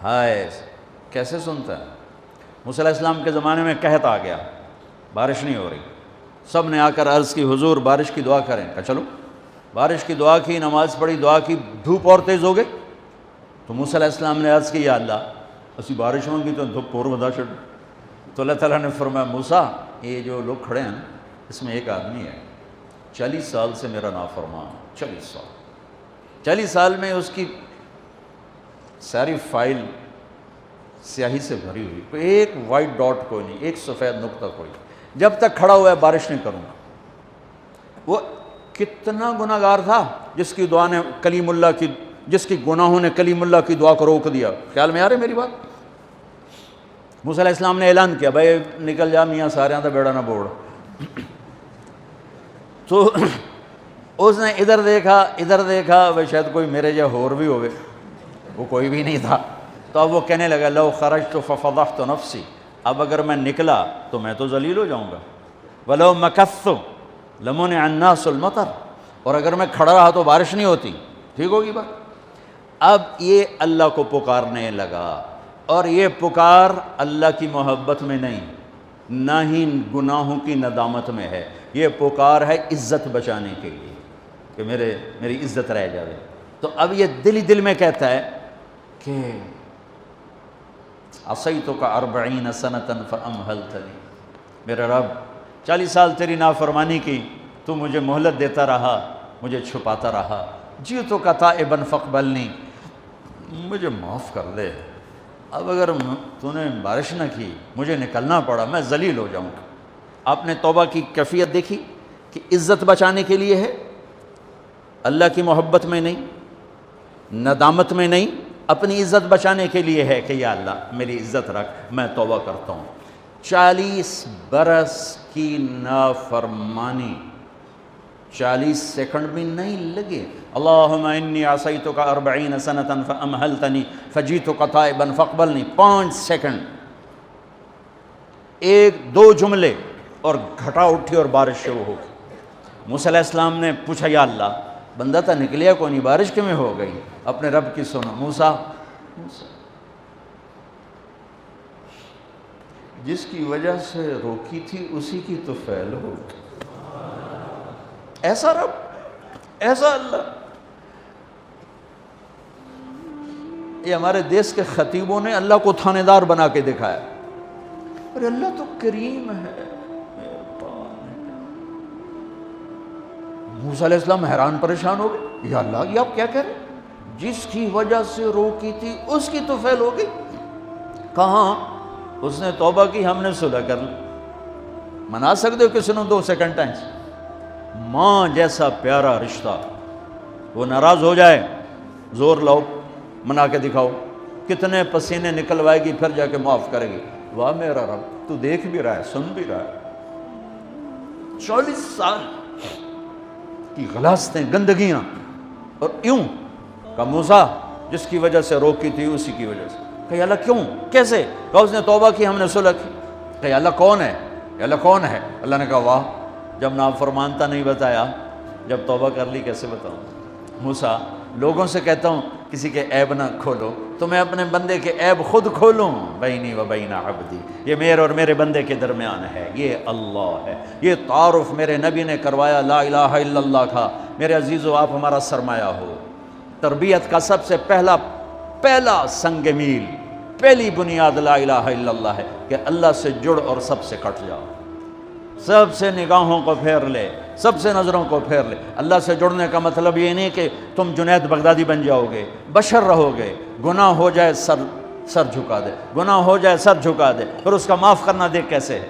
ہائے کیسے سنتا ہے؟ موسیٰ علیہ السلام کے زمانے میں قحط آ گیا، بارش نہیں ہو رہی، سب نے آ کر عرض کی حضور بارش کی دعا کریں، کہا چلو بارش کی دعا کی، نماز پڑھی، دعا کی، دھوپ اور تیز ہو گئی تو موسیٰ علیہ السلام نے عرض کی یا اللہ اسی بارش مانگی تو دھوپ اور ودا چڑھ، تو اللہ تعالیٰ نے فرمایا موسیٰ یہ جو لوگ کھڑے ہیں اس میں ایک آدمی ہے 40 سال سے میرا نافرمان، 40 سال میں اس کی ساری فائل سیاہی سے بھری ہوئی، کوئی ایک وائٹ ڈاٹ کوئی نہیں، ایک سفید نقطہ کوئی، جب تک کھڑا ہوا ہے بارش نہیں کروں گا۔ وہ کتنا گناہ گار تھا جس کی دعا نے کلیم اللہ کی، جس کی گناہوں نے کلیم اللہ کی دعا کو روک دیا۔ خیال میں آ رہے میری بات؟ موسیٰ علیہ السلام نے اعلان کیا بھائی نکل جا میاں سارے تو بیڑا نہ بوڑ، تو اس نے ادھر دیکھا وہ شاید کوئی میرے جا ہور بھی ہوئے، وہ کوئی بھی نہیں تھا، تو اب وہ کہنے لگا لو خرجت ففضحت نفسی، اب اگر میں نکلا تو میں تو ذلیل ہو جاؤں گا، ولو مکثت لمنع الناس المطر، اور اگر میں کھڑا رہا تو بارش نہیں ہوتی، ٹھیک ہوگی بات۔ اب یہ اللہ کو پکارنے لگا، اور یہ پکار اللہ کی محبت میں نہیں، نہ ہی گناہوں کی ندامت میں ہے، یہ پکار ہے عزت بچانے کے لیے کہ میری عزت رہ جائے۔ تو اب یہ دل ہی دل میں کہتا ہے کہ عصیتک 40 سنۃ فامہلتنی، میرے رب 40 سال تیری نافرمانی کی، تو مجھے مہلت دیتا رہا، مجھے چھپاتا رہا، جئتک تائبا فاقبلنی، مجھے معاف کر دے، اب اگر تو نے بارش نہ کی مجھے نکلنا پڑا میں ذلیل ہو جاؤں گا۔ آپ نے توبہ کی کیفیت دیکھی کہ عزت بچانے کے لیے ہے، اللہ کی محبت میں نہیں، ندامت میں نہیں، اپنی عزت بچانے کے لیے ہے کہ یا اللہ میری عزت رکھ، میں توبہ کرتا ہوں۔ 40 برس کی نافرمانی، 40 سیکنڈ بھی نہیں لگے۔ اللہم انی عصیتک 40 سنۃ فامہلتنی فجئتک تائبا فاقبلنی، 5 سیکنڈ، 1-2 جملے اور گھٹا اٹھی اور بارش شروع ہو گئی۔ موسیٰ علیہ السلام نے پوچھا یا اللہ بندہ تھا نکلیا کوئی نہیں، بارش کیوں ہو گئی؟ اپنے رب کی سنو، موسیٰ جس کی وجہ سے روکی تھی اسی کی تو فعل ہو گئی۔ ایسا رب، ایسا اللہ۔ یہ ہمارے دیس کے خطیبوں نے اللہ کو تھانے دار بنا کے دکھایا، اور اللہ تو کریم ہے۔ موسیٰ علیہ السلام حیران پریشان ہو گئے، یا اللہ یہ آپ کیا کہہ رہے ہیں؟ جس کی وجہ سے روکی تھی اس کی تو فعل ہو گئی۔ کہاں؟ اس نے توبہ کی، ہم نے صلح کر لی۔ منا سکتے ہو کسی نے 2 سیکنڈ ٹائم؟ ماں جیسا پیارا رشتہ، وہ ناراض ہو جائے زور لاؤ منا کے دکھاؤ، کتنے پسینے نکلوائے گی پھر جا کے معاف کرے گی۔ واہ میرا رب تو دیکھ بھی رہا ہے، سن بھی رہا ہے۔ 40 سال کی غلاظتیں، گندگیاں، اور یوں کہ موسیٰ جس کی وجہ سے روکی تھی اسی کی وجہ سے۔ کہ اللہ کیوں، کیسے؟ کہ اس نے توبہ کی، ہم نے صلح کی۔ کہ اللہ کون ہے؟ اللہ کون ہے؟ اللہ نے کہا واہ، جب نافرمانتا نہیں بتایا، جب توبہ کر لی کیسے بتاؤں؟ موسیٰ لوگوں سے کہتا ہوں کسی کے عیب نہ کھولو، تو میں اپنے بندے کے عیب خود کھولوں؟ بینی و بین عبدی، یہ میرے اور میرے بندے کے درمیان ہے، یہ اللہ ہے۔ یہ تعارف میرے نبی نے کروایا لا الہ الا اللہ کا۔ میرے عزیزو آپ ہمارا سرمایہ ہو۔ تربیت کا سب سے پہلا سنگ میل، پہلی بنیاد لا الہ الا اللہ ہے کہ اللہ سے جڑ اور سب سے کٹ جاؤ، سب سے نگاہوں کو پھیر لے، سب سے نظروں کو پھیر لے۔ اللہ سے جڑنے کا مطلب یہ نہیں کہ تم جنید بغدادی بن جاؤ گے، بشر رہو گے، گناہ ہو جائے سر جھکا دے، گناہ ہو جائے سر جھکا دے، پھر اس کا معاف کرنا دیکھ کیسے ہے۔